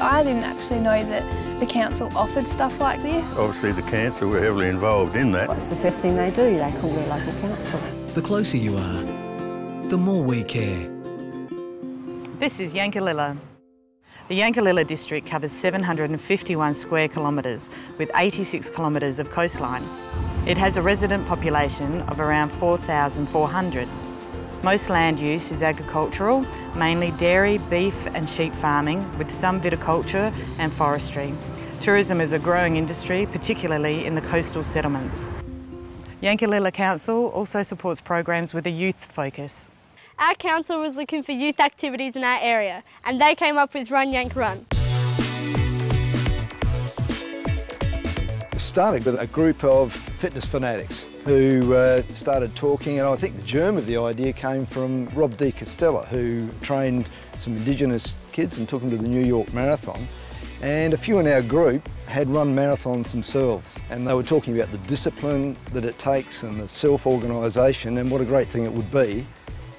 I didn't actually know that the council offered stuff like this. Obviously the council were heavily involved in that. What's the first thing they do? They call their local council. The closer you are, the more we care. This is Yankalilla. The Yankalilla district covers 751 square kilometres with 86 kilometres of coastline. It has a resident population of around 4,400. Most land use is agricultural, mainly dairy, beef and sheep farming, with some viticulture and forestry. Tourism is a growing industry, particularly in the coastal settlements. Yankalilla Council also supports programs with a youth focus. Our council was looking for youth activities in our area, and they came up with Run Yank Run. It started with a group of fitness fanatics who started talking, and I think the germ of the idea came from Rob D. Costella, who trained some Indigenous kids and took them to the New York Marathon. And a few in our group had run marathons themselves, and they were talking about the discipline that it takes and the self-organisation, and what a great thing it would be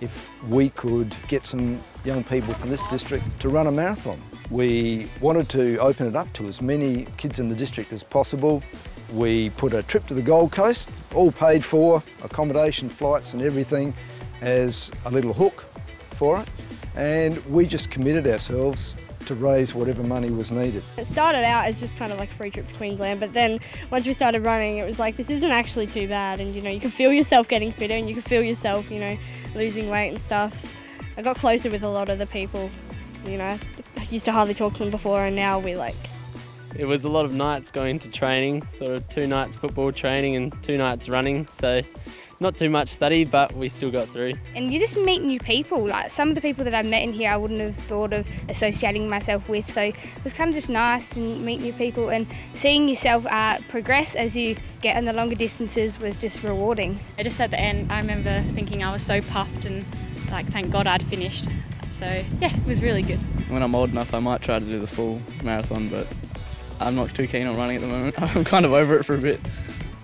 if we could get some young people from this district to run a marathon. We wanted to open it up to as many kids in the district as possible. We put a trip to the Gold Coast, all paid for, accommodation, flights and everything, as a little hook for it. And we just committed ourselves to raise whatever money was needed. It started out as just kind of like a free trip to Queensland, but then once we started running, it was like, this isn't actually too bad, and you can feel yourself getting fitter, and you can feel yourself, losing weight and stuff. I got closer with a lot of the people, I used to hardly talk to them before, and now we like. It was a lot of nights going to training, sort of 2 nights football training and 2 nights running, so not too much study, but we still got through. And you just meet new people. Like some of the people that I met in here, I wouldn't have thought of associating myself with. So it was kind of just nice and meet new people, and seeing yourself progress as you get on the longer distances was just rewarding. Just at the end, I remember thinking I was so puffed and thank God I'd finished. So yeah, it was really good. When I'm old enough, I might try to do the full marathon, but I'm not too keen on running at the moment. I'm kind of over it for a bit.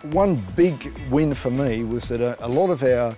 One big win for me was that a lot of our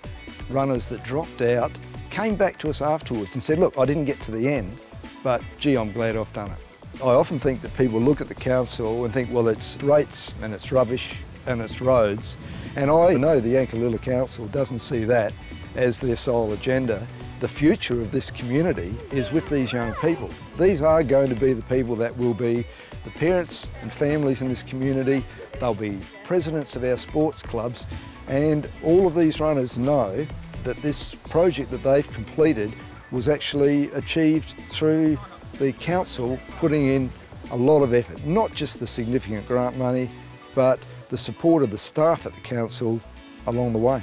runners that dropped out came back to us afterwards and said, look, I didn't get to the end, but gee, I'm glad I've done it. I often think that people look at the council and think, well, it's rates and it's rubbish and it's roads. And I know the Yankalilla Council doesn't see that as their sole agenda. The future of this community is with these young people. These are going to be the people that will be the parents and families in this community. They'll be presidents of our sports clubs, and all of these runners know that this project that they've completed was actually achieved through the council putting in a lot of effort, not just the significant grant money, but the support of the staff at the council along the way.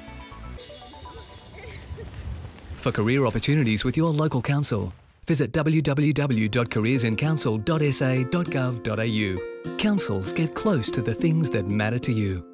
For career opportunities with your local council, visit www.careersincouncil.sa.gov.au. Councils get close to the things that matter to you.